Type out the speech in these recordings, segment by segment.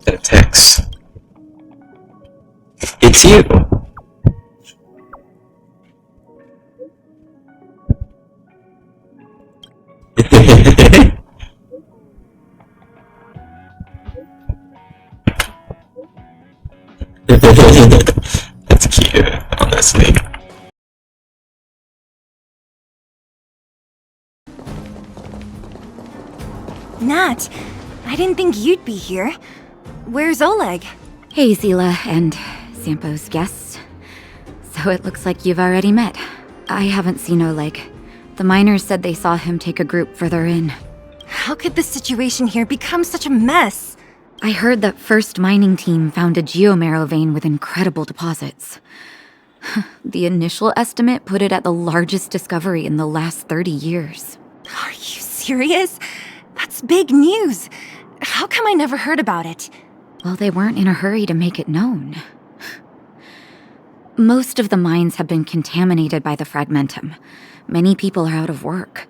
The text. It's you. That's cute, honestly. Nat, I didn't think you'd be here. Where's Oleg? Hey, Zila and Sampo's guests. So it looks like you've already met. I haven't seen Oleg. The miners said they saw him take a group further in. How could the situation here become such a mess? I heard that first mining team found a geomarrow vein with incredible deposits. The initial estimate put it at the largest discovery in the last 30 years. Are you serious? That's big news. How come I never heard about it? Well, they weren't in a hurry to make it known. Most of the mines have been contaminated by the fragmentum. Many people are out of work.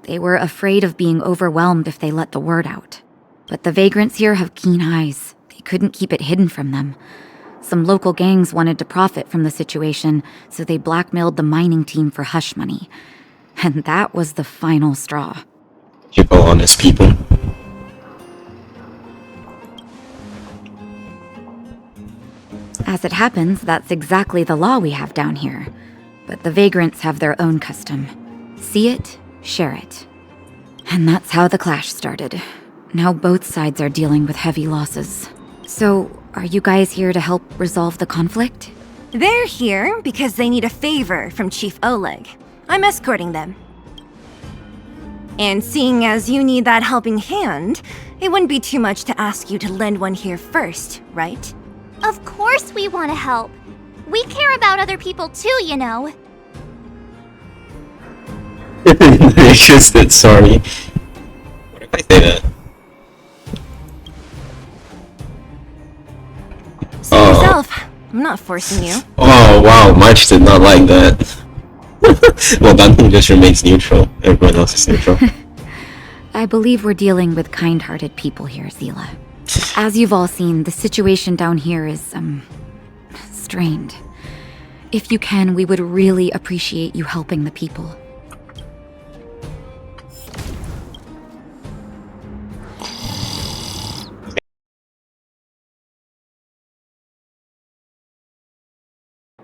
They were afraid of being overwhelmed if they let the word out. But the vagrants here have keen eyes. They couldn't keep it hidden from them. Some local gangs wanted to profit from the situation, so they blackmailed the mining team for hush money. And that was the final straw. People, honest people. As it happens, that's exactly the law we have down here. But the vagrants have their own custom. See it, share it. And that's how the clash started. Now both sides are dealing with heavy losses. So, are you guys here to help resolve the conflict? They're here because they need a favor from Chief Oleg. I'm escorting them. And seeing as you need that helping hand, it wouldn't be too much to ask you to lend one here first, right? Of course we want to help. We care about other people too, you know. It's just that, sorry. What if I say that? See yourself. I'm not forcing you. Oh wow, March did not like that. Well, Danton just remains neutral. Everyone else is neutral. I believe we're dealing with kind-hearted people here, Zila. As you've all seen, the situation down here is, strained. If you can, we would really appreciate you helping the people.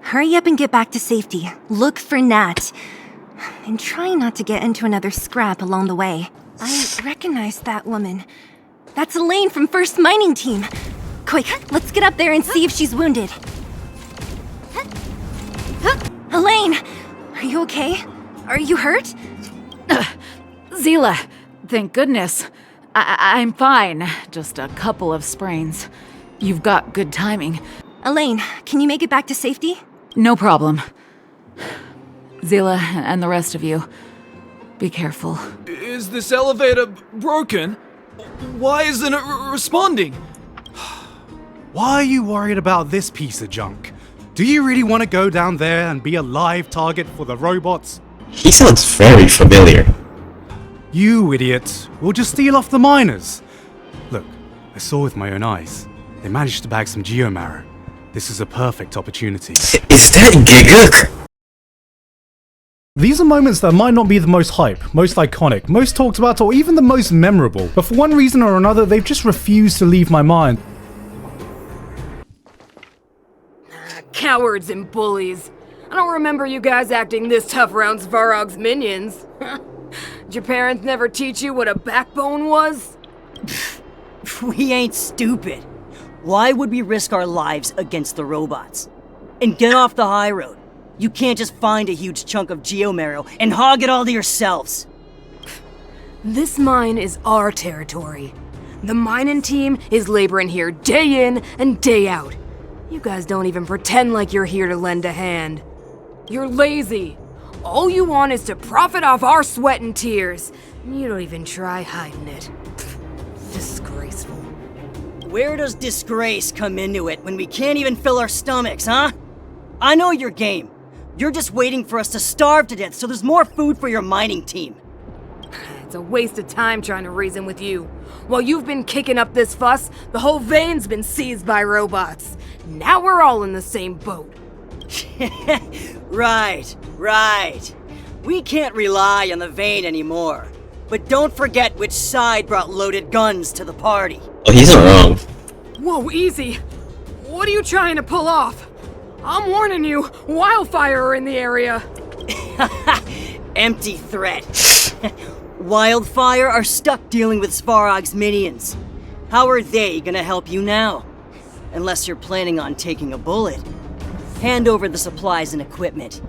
Hurry up and get back to safety. Look for Nat. And try not to get into another scrap along the way. I recognize that woman. That's Elaine from First Mining Team. Quick, let's get up there and see if she's wounded. Elaine! Are you okay? Are you hurt? Zila, thank goodness. I'm fine. Just a couple of sprains. You've got good timing. Elaine, can you make it back to safety? No problem. Zila and the rest of you, be careful. Is this elevator broken? Why isn't it responding? Why are you worried about this piece of junk? Do you really want to go down there and be a live target for the robots? He sounds very familiar. You idiot! We'll just steal off the miners! Look, I saw with my own eyes. They managed to bag some geomarrow. This is a perfect opportunity. Is that Giguk? These are moments that might not be the most hype, most iconic, most talked about, or even the most memorable, but for one reason or another, they've just refused to leave my mind. Cowards and bullies. I don't remember you guys acting this tough around Svarog's minions. Did your parents never teach you what a backbone was? We ain't stupid. Why would we risk our lives against the robots? And get off the high road. You can't just find a huge chunk of geomarrow and hog it all to yourselves. This mine is our territory. The mining team is laboring here day in and day out. You guys don't even pretend like you're here to lend a hand. You're lazy. All you want is to profit off our sweat and tears. You don't even try hiding it. Disgraceful. Where does disgrace come into it when we can't even fill our stomachs, huh? I know your game. You're just waiting for us to starve to death so there's more food for your mining team. It's a waste of time trying to reason with you. While you've been kicking up this fuss, the whole vein's been seized by robots. Now we're all in the same boat. Right. We can't rely on the vein anymore. But don't forget which side brought loaded guns to the party. Oh, he's not wrong. Whoa, easy. What are you trying to pull off? I'm warning you, wildfire are in the area. Empty threat. Wildfire are stuck dealing with Svarog's minions. How are they gonna help you now? Unless you're planning on taking a bullet. Hand over the supplies and equipment.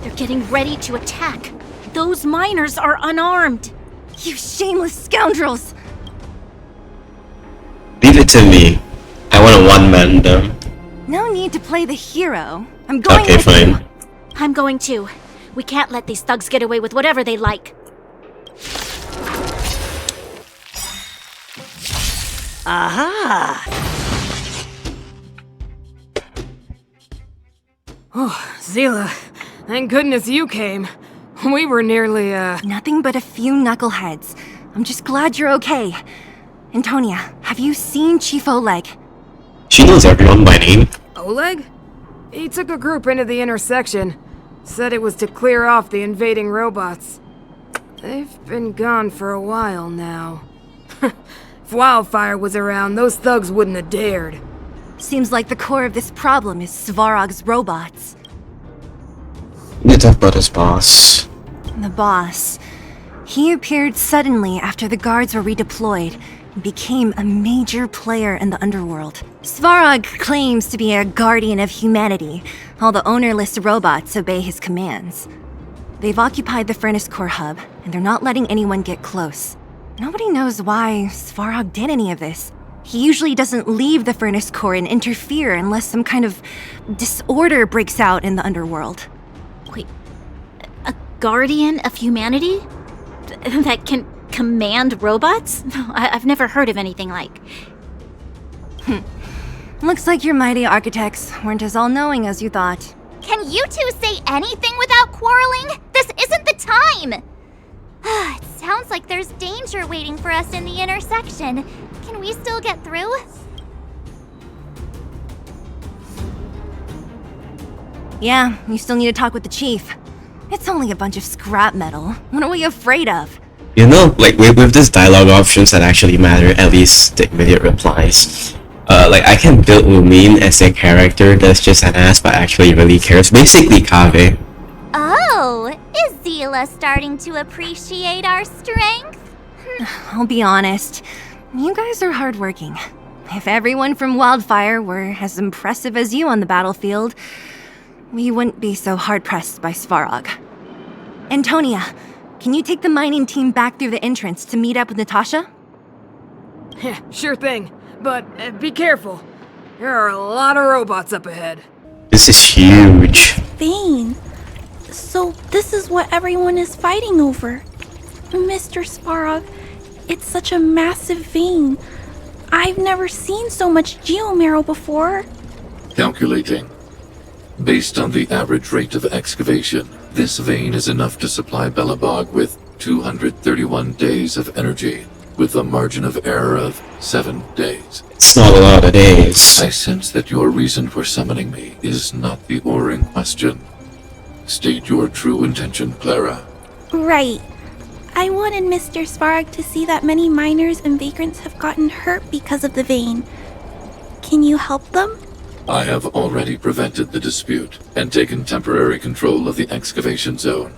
They're getting ready to attack. Those miners are unarmed. You shameless scoundrels! Leave it to me. I want to one-man them. No need to play the hero. I'm going Okay, with you. fine. I'm going too. We can't let these thugs get away with whatever they like. Aha! Oh, Zila, thank goodness you came. We were nearly, Nothing but a few knuckleheads. I'm just glad you're okay. Antonia, have you seen Chief Oleg? She knows everyone by name. Oleg? He took a group into the intersection. Said it was to clear off the invading robots. They've been gone for a while now. If Wildfire was around, those thugs wouldn't have dared. Seems like the core of this problem is Svarog's robots. We need to talk about his boss. The boss. He appeared suddenly after the guards were redeployed and became a major player in the underworld. Svarog claims to be a guardian of humanity. All the ownerless robots obey his commands. They've occupied the Furnace Core hub, and they're not letting anyone get close. Nobody knows why Svarog did any of this. He usually doesn't leave the Furnace Core and interfere unless some kind of disorder breaks out in the underworld. Wait, a guardian of humanity? That can command robots? I've never heard of anything like. Looks like your mighty architects weren't as all-knowing as you thought. Can you two say anything without quarreling? This isn't the time! It sounds like there's danger waiting for us in the intersection. Can we still get through? Yeah, you still need to talk with the chief. It's only a bunch of scrap metal. What are we afraid of? You know, like with this dialogue options that actually matter, at least the immediate replies. Like I can build Umin as a character that's just an ass but actually really cares. Basically Kave. Oh, is Zila starting to appreciate our strength? I'll be honest. You guys are hardworking. If everyone from Wildfire were as impressive as you on the battlefield, we wouldn't be so hard-pressed by Svarog. Antonia, can you take the mining team back through the entrance to meet up with Natasha? Sure thing. But be careful. There are a lot of robots up ahead. This is huge. Vein. So this is what everyone is fighting over. Mr. Svarog, it's such a massive vein. I've never seen so much geomarrow before. Calculating. Based on the average rate of excavation, this vein is enough to supply Belobog with 231 days of energy, with a margin of error of 7 days. It's not a lot of days. I sense that your reason for summoning me is not the ore in question. State your true intention, Clara. Right. I wanted Mr. Svarog to see that many miners and vagrants have gotten hurt because of the vein. Can you help them? I have already prevented the dispute and taken temporary control of the excavation zone.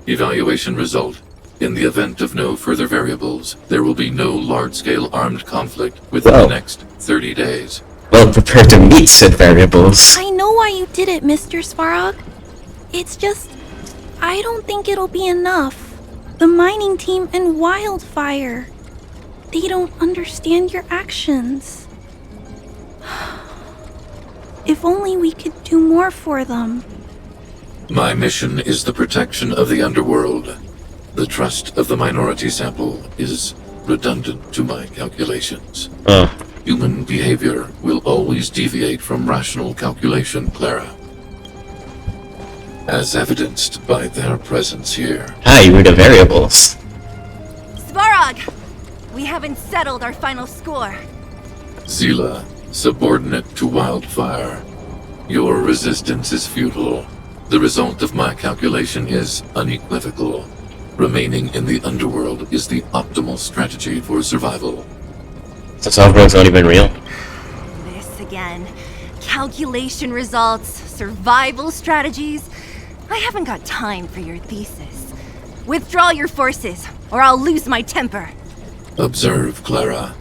Evaluation result. In the event of no further variables, there will be no large-scale armed conflict within the next 30 days. Well, prepare to meet said variables. I know why you did it, Mr. Svarog. It's just, I don't think it'll be enough. The mining team and Wildfire, they don't understand your actions. If only we could do more for them. My mission is the protection of the underworld. The trust of the minority sample is redundant to my calculations. Human behavior will always deviate from rational calculation, Clara. as evidenced by their presence here. Hi, we're the variables. Svarog! We haven't settled our final score. Zila, subordinate to Wildfire. Your resistance is futile. The result of my calculation is unequivocal. Remaining in the underworld is the optimal strategy for survival. So Overworld's not even real. This again. Calculation results, survival strategies. I haven't got time for your thesis. Withdraw your forces, or I'll lose my temper. Observe, Clara.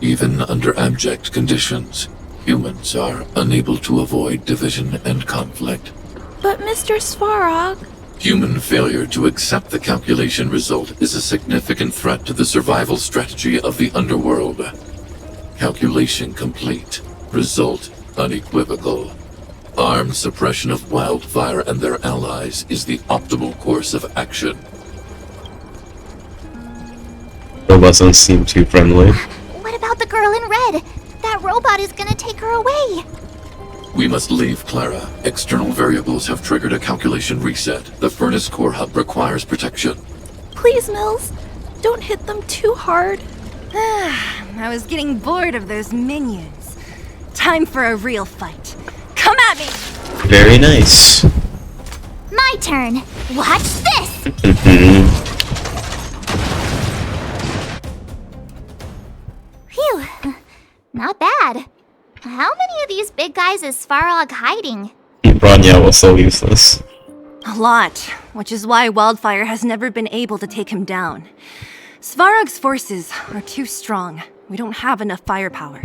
Even under abject conditions, humans are unable to avoid division and conflict. But Mr. Svarog... Human failure to accept the calculation result is a significant threat to the survival strategy of the underworld. Calculation complete. Result unequivocal. Armed suppression of Wildfire and their allies is the optimal course of action. Robots don't seem too friendly. What about the girl in red? That robot is gonna take her away. We must leave, Clara. External variables have triggered a calculation reset. The furnace core hub requires protection. Please, Mills, don't hit them too hard. I was getting bored of those minions. Time for a real fight. Come at me! Very nice. My turn. Watch this! Phew. Not bad. How many of these big guys is Svarog hiding? Bronya was so useless. A lot, which is why Wildfire has never been able to take him down. Svarog's forces are too strong. We don't have enough firepower.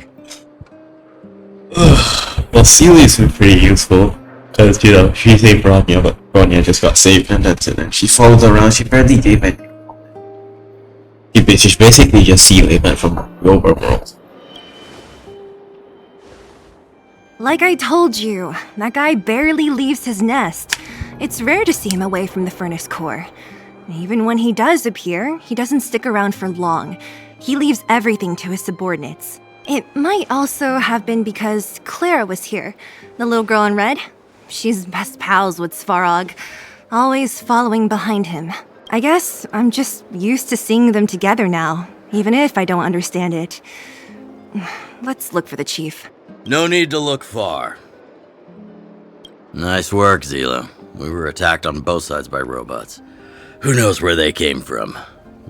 Well, Celia's been pretty useful. Because, you know, she saved Bronya, but Bronya just got saved and that's it. And she followed around, she barely gave any. She's basically just Celia man from the overworld. Like I told you, that guy barely leaves his nest. It's rare to see him away from the furnace core. Even when he does appear, he doesn't stick around for long. He leaves everything to his subordinates. It might also have been because Clara was here, the little girl in red. She's best pals with Svarog, always following behind him. I guess I'm just used to seeing them together now, even if I don't understand it. Let's look for the chief. No need to look far. Nice work, Zila. We were attacked on both sides by robots. Who knows where they came from?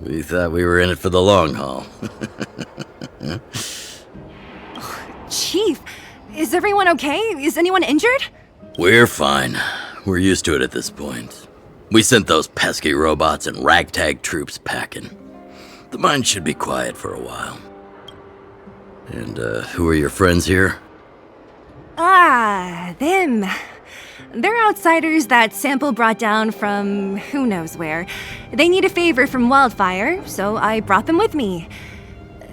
We thought we were in it for the long haul. Chief, is everyone okay? Is anyone injured? We're fine. We're used to it at this point. We sent those pesky robots and ragtag troops packing. The mine should be quiet for a while. And, who are your friends here? Ah, them. They're outsiders that Sample brought down from who knows where. They need a favor from Wildfire, so I brought them with me.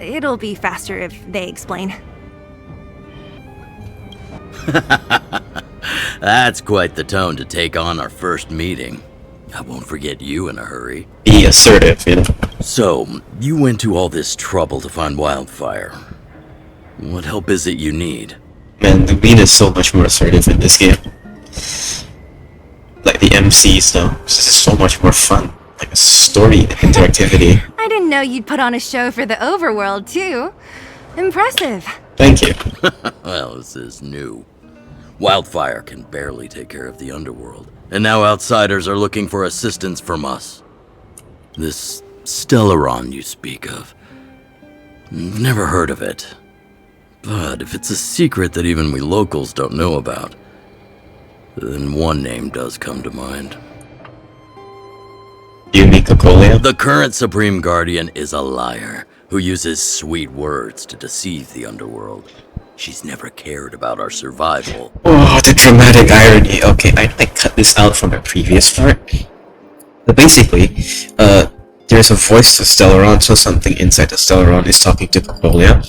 It'll be faster if they explain. That's quite the tone to take on our first meeting. I won't forget you in a hurry. Be assertive, you know. So, you went to all this trouble to find Wildfire. What help is it you need? Man, the beat is so much more assertive in this game. Like the MC stuff, this is so much more fun. Like a story and interactivity. I didn't know you'd put on a show for the overworld, too. Impressive. Thank you. Well, this is new. Wildfire can barely take care of the underworld, and now outsiders are looking for assistance from us. This Stellaron you speak of. Never heard of it. But if it's a secret that even we locals don't know about, then one name does come to mind. Unicocolia? The current Supreme Guardian is a liar who uses sweet words to deceive the underworld. She's never cared about our survival. Oh, the dramatic irony. Okay, I cut this out from the previous part. But basically, there's a voice to Stellaron, so something inside the Stellaron is talking to Cocolia.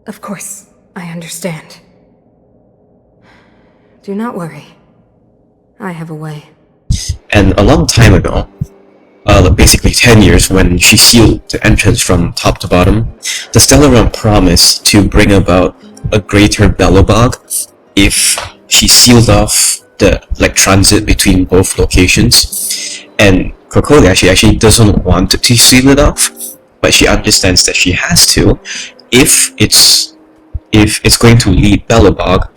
Of course, I understand. Do not worry. I have a way. And a long time ago, basically 10 years when she sealed the entrance from top to bottom, the Stellaron promised to bring about a greater Belobog if she sealed off the transit between both locations. And Crocoli actually doesn't want to seal it off, but she understands that she has to if it's going to lead Belobog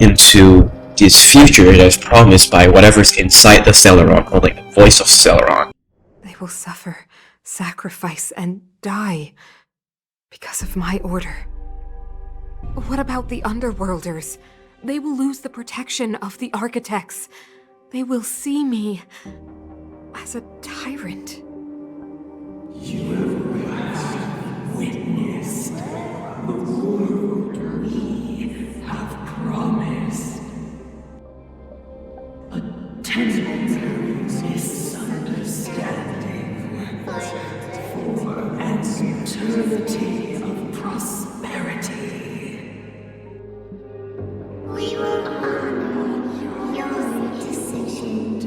into this future that's promised by whatever's inside the Stellaron, or the voice of Stellaron. They will suffer, sacrifice, and die because of my order. What about the Underworlders? They will lose the protection of the Architects. They will see me as a tyrant. You have witnessed the world we have promised. A temporary misunderstanding for an eternity of prosperity. We will honor your decision.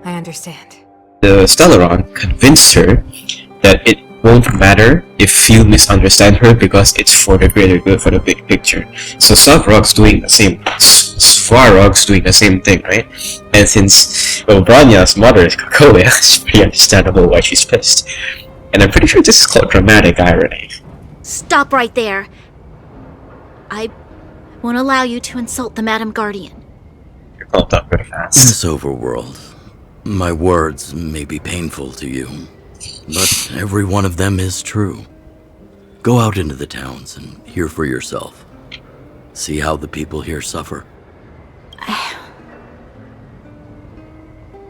I understand. The Stellaron convinced her that it won't matter if few misunderstand her because it's for the greater good, for the big picture. So Svarog's doing the same. Svarog's doing the same thing, right? And since Branya's mother is Crocoli, it's pretty understandable why she's pissed. And I'm pretty sure this is called dramatic irony. Stop right there. I won't allow you to insult the Madam Guardian. You're called up pretty fast. This overworld, my words may be painful to you, but every one of them is true. Go out into the towns and hear for yourself. See how the people here suffer.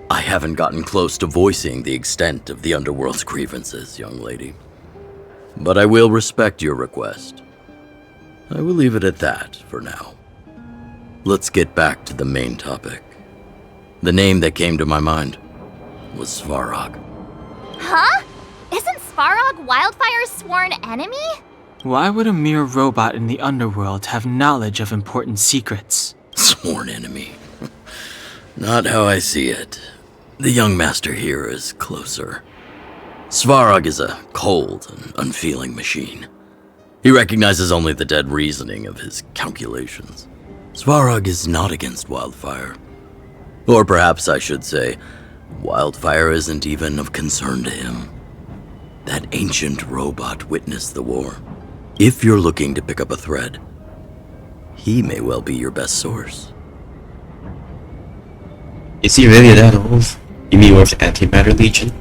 I haven't gotten close to voicing the extent of the Underworld's grievances, young lady. But I will respect your request. I will leave it at that for now. Let's get back to the main topic. The name that came to my mind was Svarog. Huh? Isn't Svarog Wildfire's sworn enemy? Why would a mere robot in the Underworld have knowledge of important secrets? Sworn enemy. Not how I see it. The young master here is closer. Svarog is a cold and unfeeling machine. He recognizes only the dead reasoning of his calculations. Svarog is not against Wildfire. Or perhaps I should say, Wildfire isn't even of concern to him. That ancient robot witnessed the war. If you're looking to pick up a thread, he may well be your best source. Is he really that old? You mean with the Antimatter Legion?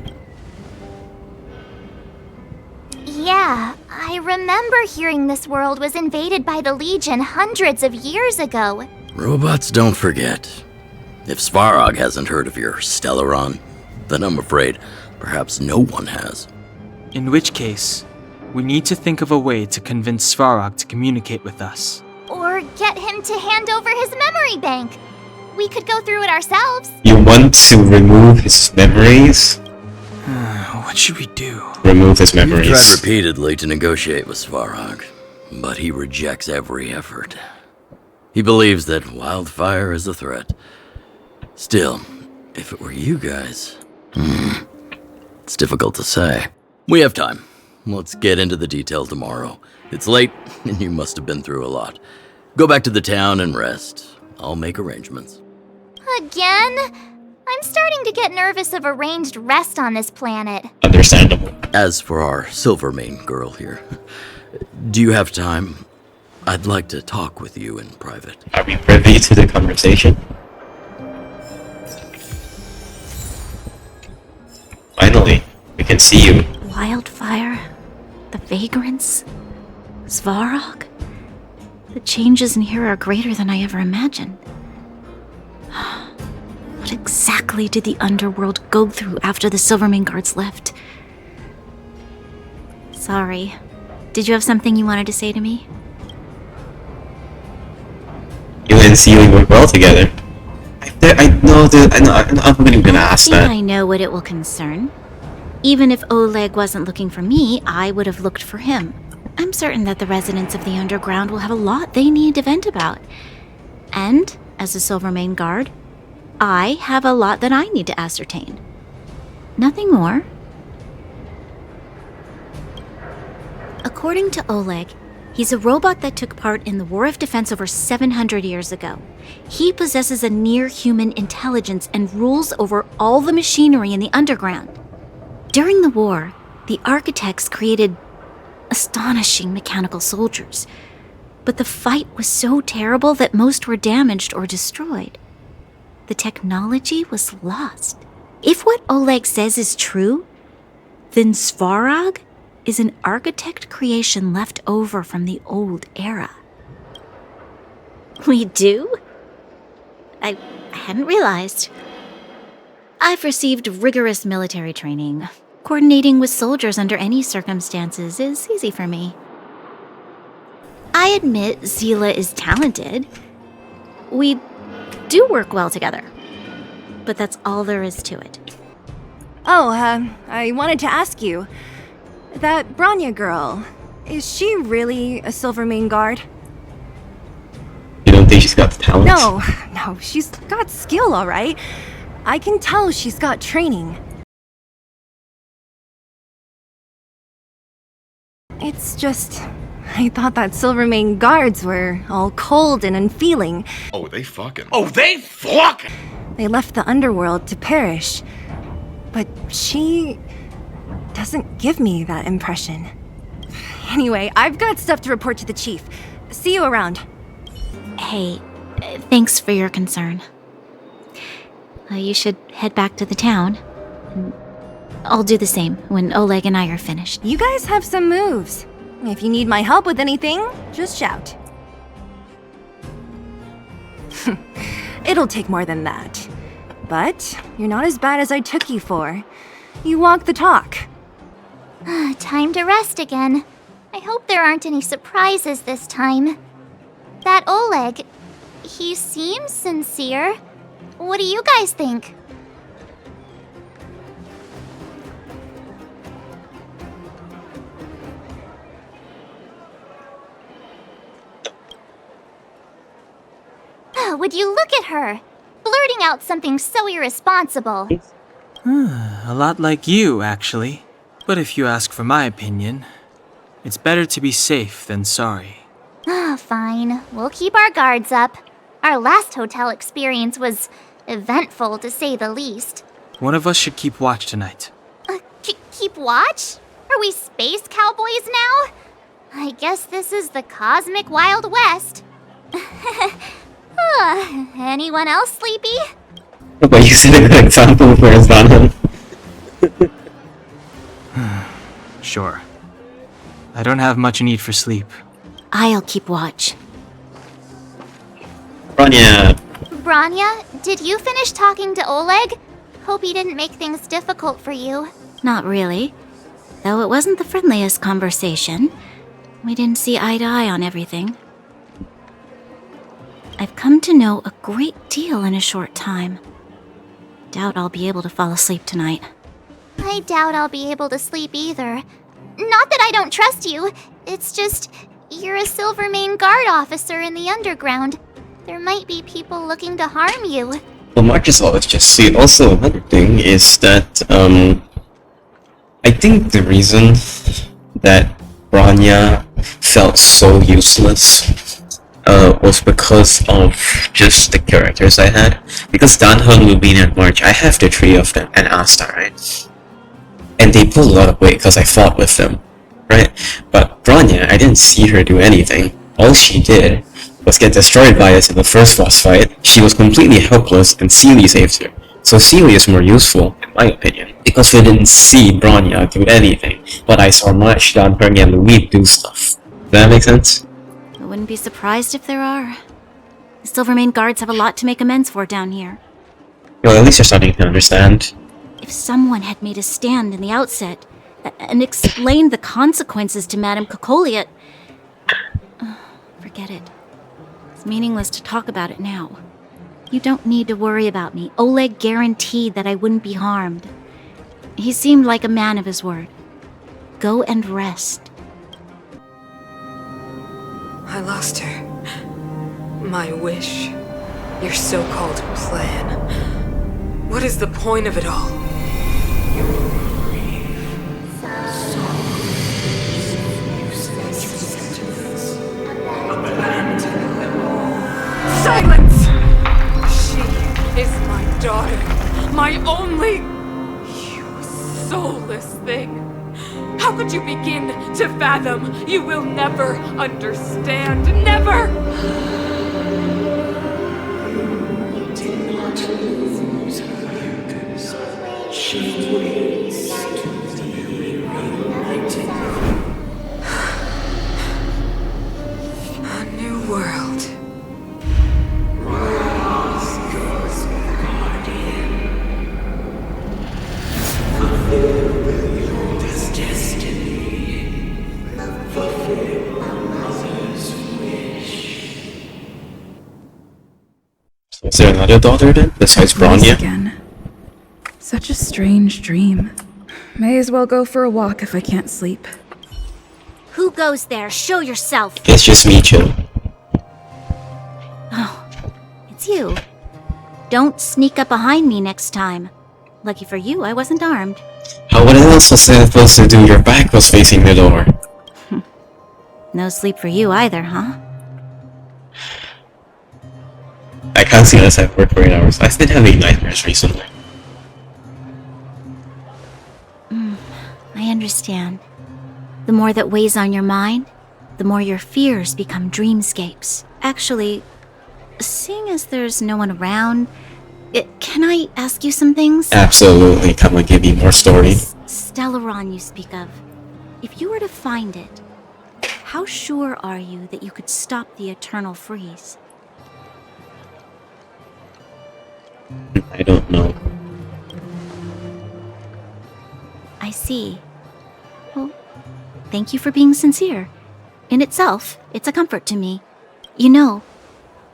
Yeah, I remember hearing this world was invaded by the Legion hundreds of years ago. Robots don't forget. If Svarog hasn't heard of your Stellaron, then I'm afraid perhaps no one has. In which case, we need to think of a way to convince Svarog to communicate with us. Or get him to hand over his memory bank. We could go through it ourselves. You want to remove his memories? What should we do? Remove his memories. You've tried repeatedly to negotiate with Svarog, but he rejects every effort. He believes that Wildfire is a threat. Still, if it were you guys... it's difficult to say. We have time. Let's get into the detail tomorrow. It's late, and you must have been through a lot. Go back to the town and rest. I'll make arrangements. Again? I'm starting to get nervous of arranged rest on this planet. Understandable. As for our Silvermane girl here, do you have time? I'd like to talk with you in private. Are we privy to the conversation? Finally, we can see you. Wildfire, the vagrants, Svarog. The changes in here are greater than I ever imagined. What exactly did the Underworld go through after the Silvermane guards left? Sorry. Did you have something you wanted to say to me? You and Sealy work well together. I'm not even gonna ask that. I know what it will concern. Even if Oleg wasn't looking for me, I would have looked for him. I'm certain that the residents of the underground will have a lot they need to vent about. And, as a Silvermane guard, I have a lot that I need to ascertain. Nothing more. According to Oleg, he's a robot that took part in the War of Defense over 700 years ago. He possesses a near-human intelligence and rules over all the machinery in the underground. During the war, the architects created astonishing mechanical soldiers, but the fight was so terrible that most were damaged or destroyed. The technology was lost. If what Oleg says is true, then Svarog is an architect creation left over from the old era. We do? I hadn't realized. I've received rigorous military training. Coordinating with soldiers under any circumstances is easy for me. I admit Zila is talented. We do work well together. But that's all there is to it. Oh, I wanted to ask you. That Bronya girl, is she really a Silvermane guard? You don't think she's got the talent? No, she's got skill, all right. I can tell she's got training. It's just, I thought that Silvermane guards were all cold and unfeeling. Oh, they fucking. They left the underworld to perish. But she doesn't give me that impression. Anyway, I've got stuff to report to the chief. See you around. Hey, thanks for your concern. You should head back to the town. I'll do the same when Oleg and I are finished. You guys have some moves. If you need my help with anything, just shout. It'll take more than that. But you're not as bad as I took you for. You walk the talk. Time to rest again. I hope there aren't any surprises this time. That Oleg, he seems sincere. What do you guys think? Would you look at her? Blurting out something so irresponsible. A lot like you, actually. But if you ask for my opinion, it's better to be safe than sorry. Fine. We'll keep our guards up. Our last hotel experience was eventful, to say the least. One of us should keep watch tonight. Keep watch? Are we space cowboys now? I guess this is the cosmic Wild West. Anyone else sleepy? But you set a good example for us, Donald. Sure. I don't have much need for sleep. I'll keep watch. Bronya, did you finish talking to Oleg? Hope he didn't make things difficult for you. Not really. Though it wasn't the friendliest conversation. We didn't see eye to eye on everything. I've come to know a great deal in a short time. Doubt I'll be able to fall asleep tonight. I doubt I'll be able to sleep either. Not that I don't trust you. It's just, you're a Silvermane guard officer in the underground. There might be people looking to harm you. Well, Marcus always just see. Also, another thing is that, I think the reason that Bronya felt so useless was because of just the characters I had. Because Danhun, Lubin, and March, I have the three of them, and Asta, right? And they pulled a lot of weight because I fought with them, right? But Bronya, I didn't see her do anything. All she did was get destroyed by us in the first boss fight. She was completely helpless, and Seely saved her. So Seely is more useful, in my opinion, because we didn't see Bronya do anything, but I saw March, Danhun, and Lubin do stuff. Does that make sense? I wouldn't be surprised if there are. The Silvermane guards have a lot to make amends for down here. Well, at least you're starting to understand. If someone had made a stand in the outset and explained the consequences to Madame Kokolia... forget it. It's meaningless to talk about it now. You don't need to worry about me. Oleg guaranteed that I wouldn't be harmed. He seemed like a man of his word. Go and rest. I lost her. My wish. Your so-called plan. What is the point of it all? Silence! She is my daughter. My only... You soulless thing. How could you begin to fathom? You will never understand. Never! She waits to be reunited. A new world. Rise, God's guardian. Fulfill your destiny. Fulfill a mother's wish. Is there another daughter then, besides Bronya? Again. Such a strange dream. May as well go for a walk if I can't sleep. Who goes there? Show yourself. It's just me, chill. Oh, it's you. Don't sneak up behind me next time. Lucky for you, I wasn't armed. What else was I supposed to do? Your back was facing the door. No sleep for you either, huh? I can't see unless I've worked for 8 hours. I've been having nightmares recently. I understand. The more that weighs on your mind, the more your fears become dreamscapes. Actually, seeing as there's no one around, can I ask you some things? Absolutely. Come on, give me more story. Stellaron you speak of. If you were to find it, how sure are you that you could stop the eternal freeze? I don't know. I see. Well, thank you for being sincere. In itself, it's a comfort to me. You know,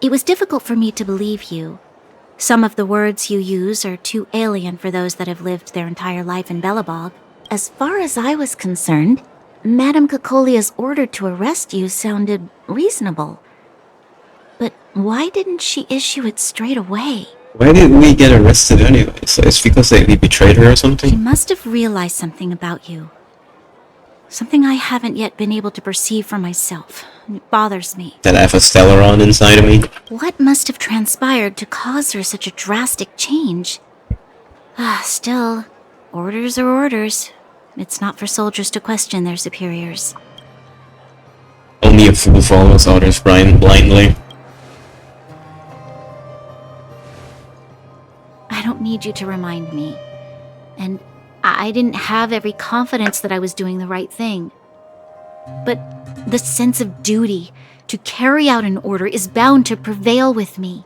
it was difficult for me to believe you. Some of the words you use are too alien for those that have lived their entire life in Belobog. As far as I was concerned, Madame Cocolia's order to arrest you sounded reasonable. But why didn't she issue it straight away? Why did we get arrested anyway? So it's because we betrayed her or something? She must have realized something about you. Something I haven't yet been able to perceive for myself. It bothers me. That I have a Stellaron inside of me? What must have transpired to cause her such a drastic change? Still, orders are orders. It's not for soldiers to question their superiors. Only a fool follows orders blindly. I don't need you to remind me. And I didn't have every confidence that I was doing the right thing. But the sense of duty to carry out an order is bound to prevail with me.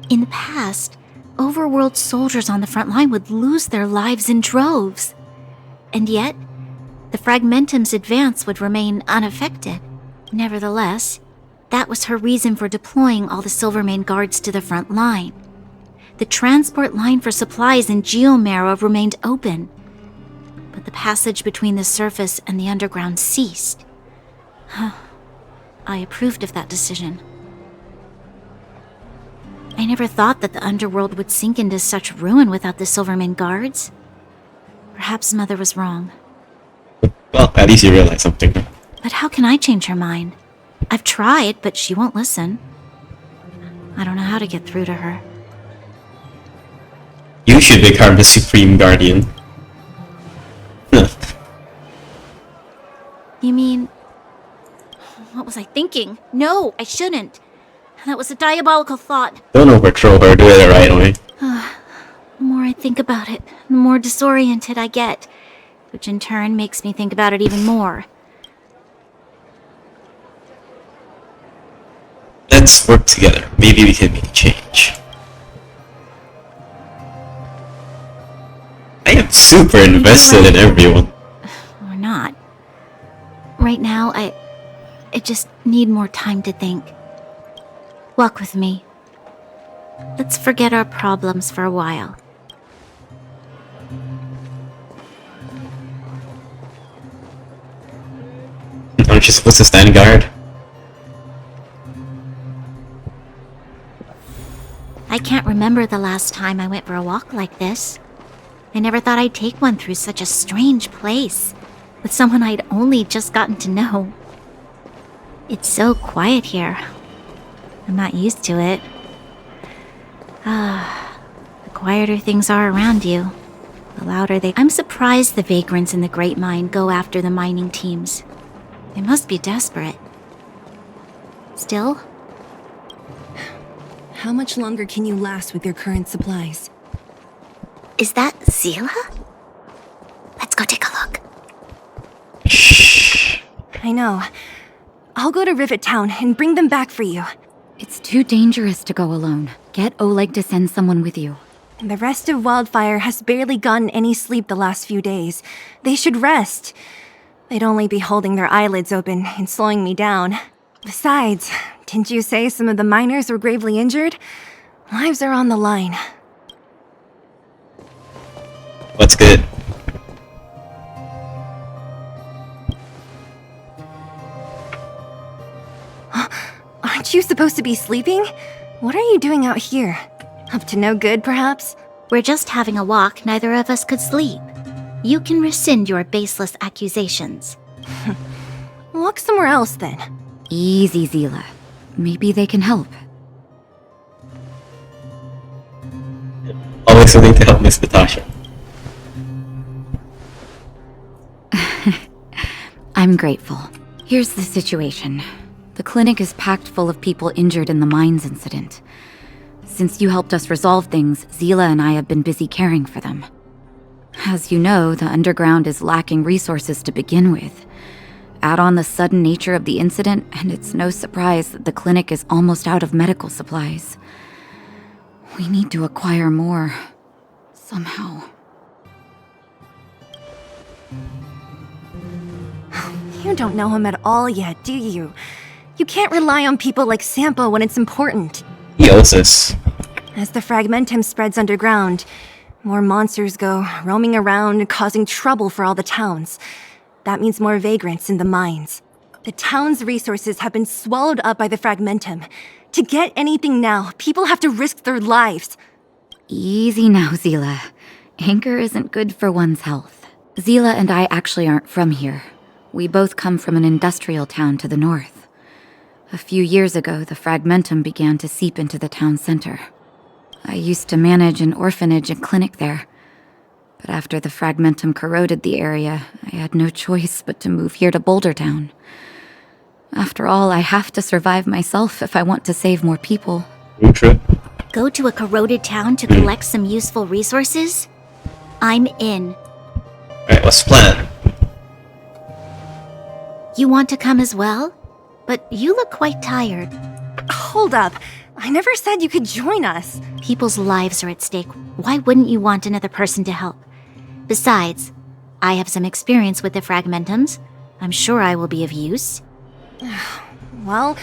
In the past, overworld soldiers on the front line would lose their lives in droves. And yet, the Fragmentum's advance would remain unaffected. Nevertheless, that was her reason for deploying all the Silvermane guards to the front line. The transport line for supplies in Geomarrow remained open, but the passage between the surface and the underground ceased. I approved of that decision. I never thought that the underworld would sink into such ruin without the Silvermane guards. Perhaps Mother was wrong. Well, at least you realize something. But how can I change her mind? I've tried, but she won't listen. I don't know how to get through to her. You should become the Supreme Guardian. You mean... What was I thinking? No, I shouldn't. That was a diabolical thought. Don't overthrow her, do it the right way. The more I think about it, the more disoriented I get, which in turn makes me think about it even more. Let's work together. Maybe we can make a change. I am super invested in everyone. Or not. Right now, I just need more time to think. Walk with me. Let's forget our problems for a while. Aren't you supposed to stand guard? I can't remember the last time I went for a walk like this. I never thought I'd take one through such a strange place, with someone I'd only just gotten to know. It's so quiet here. I'm not used to it. The quieter things are around you, the louder they... I'm surprised the vagrants in the Great Mine go after the mining teams. They must be desperate. Still? How much longer can you last with your current supplies? Is that Zila? Let's go take a look. I know. I'll go to Rivet Town and bring them back for you. It's too dangerous to go alone. Get Oleg to send someone with you. The rest of Wildfire has barely gotten any sleep the last few days. They should rest. They'd only be holding their eyelids open and slowing me down. Besides, didn't you say some of the miners were gravely injured? Lives are on the line. What's good? Aren't you supposed to be sleeping? What are you doing out here? Up to no good, perhaps? We're just having a walk. Neither of us could sleep. You can rescind your baseless accusations. Walk somewhere else, then. Easy, Zila. Maybe they can help. Always willing to help Miss Natasha. I'm grateful. Here's the situation. The clinic is packed full of people injured in the mines incident. Since you helped us resolve things, Zila and I have been busy caring for them. As you know, the underground is lacking resources to begin with. Add on the sudden nature of the incident, and it's no surprise that the clinic is almost out of medical supplies. We need to acquire more. Somehow. You don't know him at all yet, do you? You can't rely on people like Sampo when it's important. He owes us. As the fragmentum spreads underground, more monsters go roaming around, causing trouble for all the towns. That means more vagrants in the mines. The town's resources have been swallowed up by the fragmentum. To get anything now, people have to risk their lives. Easy now, Zila. Anger isn't good for one's health. Zila and I actually aren't from here. We both come from an industrial town to the north. A few years ago, the fragmentum began to seep into the town center. I used to manage an orphanage and clinic there. But after the fragmentum corroded the area, I had no choice but to move here to Boulder Town. After all, I have to survive myself if I want to save more people. True. Go to a corroded town to collect some useful resources? I'm in. Alright, what's the plan? You want to come as well? But you look quite tired. Hold up. I never said you could join us. People's lives are at stake. Why wouldn't you want another person to help? Besides, I have some experience with the fragmentums. I'm sure I will be of use. Well,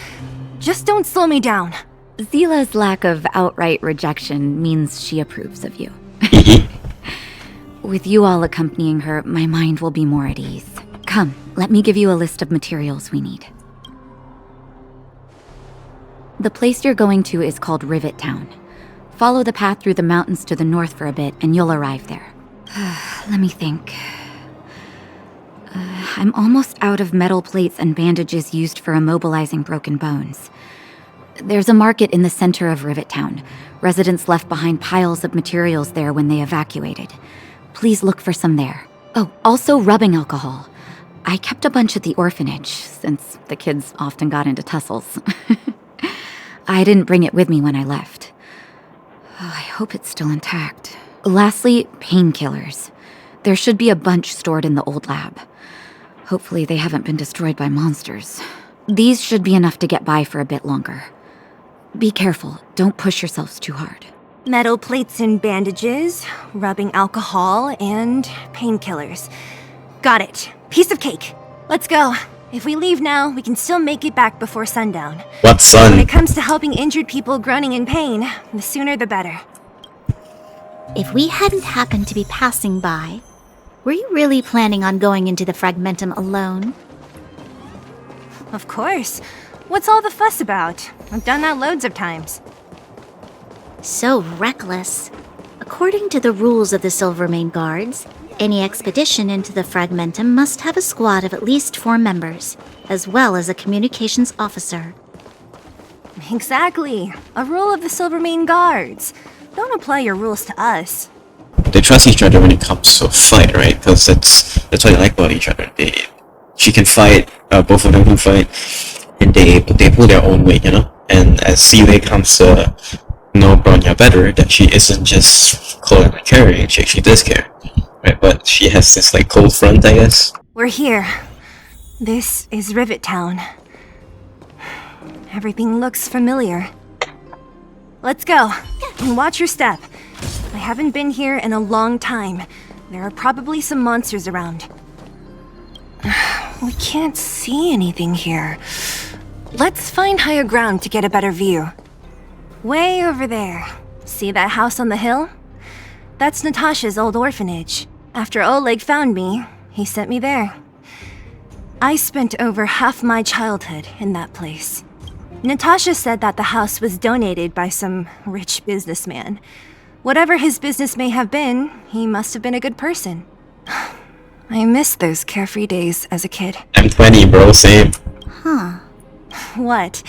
just don't slow me down. Zila's lack of outright rejection means she approves of you. With you all accompanying her, my mind will be more at ease. Come, let me give you a list of materials we need. The place you're going to is called Rivet Town. Follow the path through the mountains to the north for a bit, and you'll arrive there. Let me think. I'm almost out of metal plates and bandages used for immobilizing broken bones. There's a market in the center of Rivet Town. Residents left behind piles of materials there when they evacuated. Please look for some there. Oh, also rubbing alcohol. I kept a bunch at the orphanage, since the kids often got into tussles. I didn't bring it with me when I left. I hope it's still intact. Lastly, painkillers. There should be a bunch stored in the old lab. Hopefully they haven't been destroyed by monsters. These should be enough to get by for a bit longer. Be careful, don't push yourselves too hard. Metal plates and bandages, rubbing alcohol, and painkillers. Got it. Piece of cake. Let's go. If we leave now, we can still make it back before sundown. What sun? When it comes to helping injured people groaning in pain, the sooner the better. If we hadn't happened to be passing by, were you really planning on going into the fragmentum alone? Of course. What's all the fuss about? I've done that loads of times. So reckless. According to the rules of the Silvermane Guards, any expedition into the Fragmentum must have a squad of at least 4 members, as well as a communications officer. Exactly. A rule of the Silvermane Guards. Don't apply your rules to us. They trust each other when it comes to a fight, right? Because that's what I like about each other. She can fight, both of them can fight, and they pull their own weight, you know? And as Seeley comes to know Bronya better, that she isn't just cold and caring, she actually does care, right? But she has this like cold front, I guess. We're here. This is Rivet Town. Everything looks familiar. Let's go. And watch your step. I haven't been here in a long time. There are probably some monsters around. We can't see anything here. Let's find higher ground to get a better view. Way over there. See that house on the hill? That's Natasha's old orphanage. After Oleg found me, he sent me there. I spent over half my childhood in that place. Natasha said that the house was donated by some rich businessman. Whatever his business may have been, he must have been a good person. I miss those carefree days as a kid. I'm 20, bro, same. Huh. What?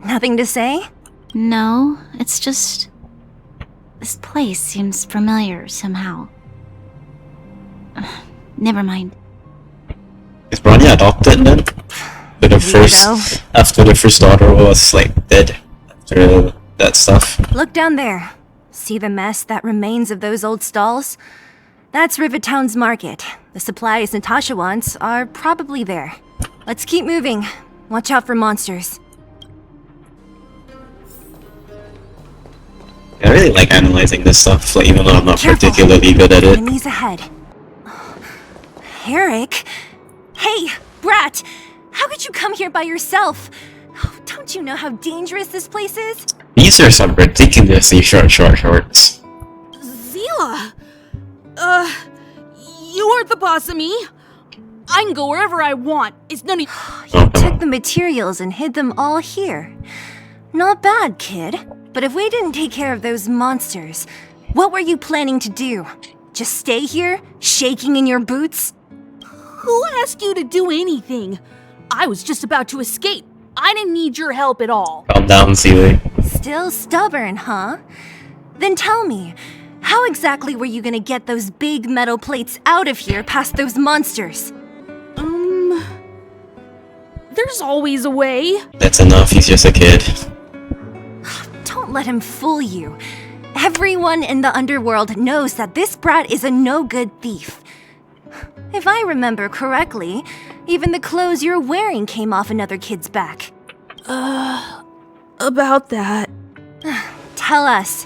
Nothing to say? No, it's just... this place seems familiar somehow. Never mind. Is Bronya adopted then? After the first daughter was like dead after that stuff. Look down there. See the mess that remains of those old stalls? That's Rivet Town's market. The supplies Natasha wants are probably there. Let's keep moving. Watch out for monsters. I really like analyzing this stuff, like, even though I'm not particularly good at it. Enemies ahead. Eric? Hey, Brat! How could you come here by yourself? Oh, don't you know how dangerous this place is? These are some ridiculously short shorts. Zila! You aren't the boss of me. I can go wherever I want. It's none of You took the materials and hid them all here. Not bad, kid. But if we didn't take care of those monsters, what were you planning to do? Just stay here, shaking in your boots? Who asked you to do anything? I was just about to escape. I didn't need your help at all. Calm down, Seeley. Still stubborn, huh? Then tell me, how exactly were you gonna get those big metal plates out of here past those monsters? There's always a way. That's enough, he's just a kid. Don't let him fool you. Everyone in the underworld knows that this brat is a no-good thief. If I remember correctly, even the clothes you're wearing came off another kid's back. About that. Tell us,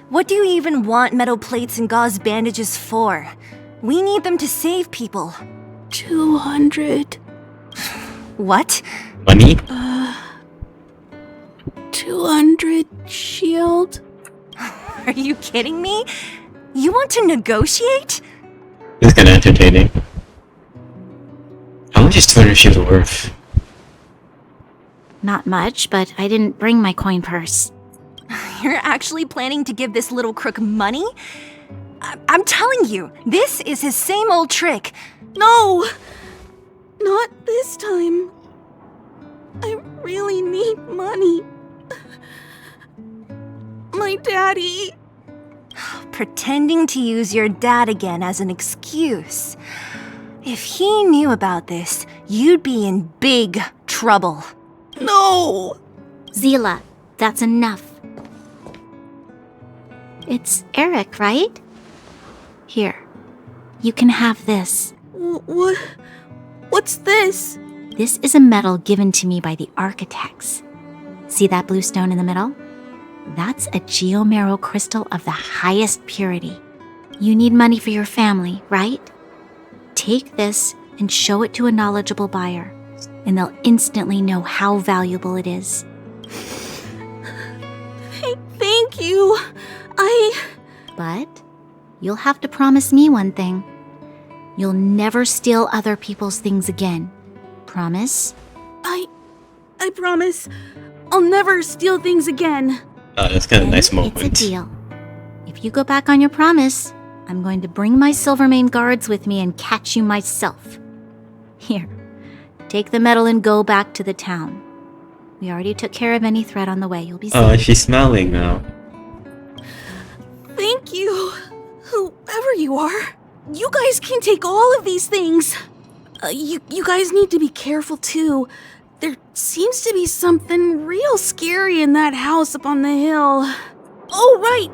what do you even want metal plates and gauze bandages for? We need them to save people. 200. What? Money? 200 shield. Are you kidding me? You want to negotiate? This is kinda entertaining. How much is 200 shields worth? Not much, but I didn't bring my coin purse. You're actually planning to give this little crook money? I'm telling you, this is his same old trick. No! Not this time. I really need money. My daddy. Pretending to use your dad again as an excuse. If he knew about this, you'd be in big trouble. No! Zila, that's enough. It's Eric, right? Here, you can have this. What's this? This is a medal given to me by the architects. See that blue stone in the middle? That's a geomarrow crystal of the highest purity. You need money for your family, right? Take this and show it to a knowledgeable buyer, and they'll instantly know how valuable it is. Thank you. But you'll have to promise me one thing. You'll never steal other people's things again. Promise? I promise. I'll never steal things again. That's kind of a nice It's moment. a deal. If you go back on your promise, I'm going to bring my Silvermane guards with me and catch you myself. Here, take the medal and go back to the town. We already took care of any threat on the way. You'll be safe. Oh, she's smiling now. Thank you, whoever you are. You guys can take all of these things. You guys need to be careful too. There seems to be something real scary in that house up on the hill. Oh, right.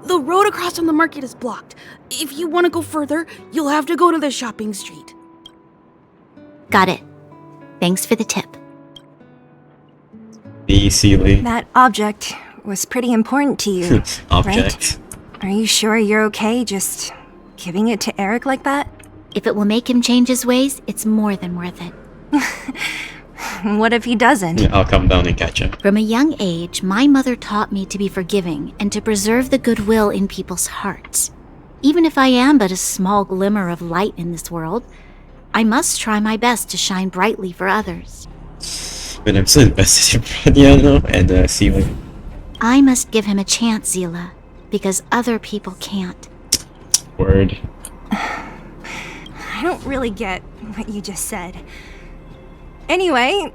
The road across from the market is blocked. If you want to go further, you'll have to go to the shopping street. Got it. Thanks for the tip. Be silly. That object was pretty important to you, Object. right? Are you sure you're okay just giving it to Eric like that? If it will make him change his ways, it's more than worth it. What if he doesn't? Yeah, I'll come down and catch him. From a young age, my mother taught me to be forgiving and to preserve the goodwill in people's hearts. Even if I am but a small glimmer of light in this world, I must try my best to shine brightly for others. But I'm still invested in Bradiano and Sealy. I must give him a chance, Zila, because other people can't. Word. I don't really get what you just said. Anyway,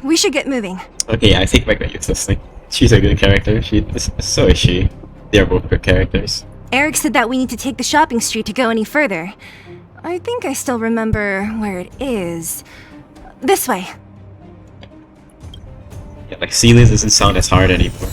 we should get moving. Okay, I think Margaret's listening. She's a good character. So is she. They're both good characters. Eric said that we need to take the shopping street to go any further. I think I still remember where it is. This way. Yeah, like Sealy doesn't sound as hard anymore.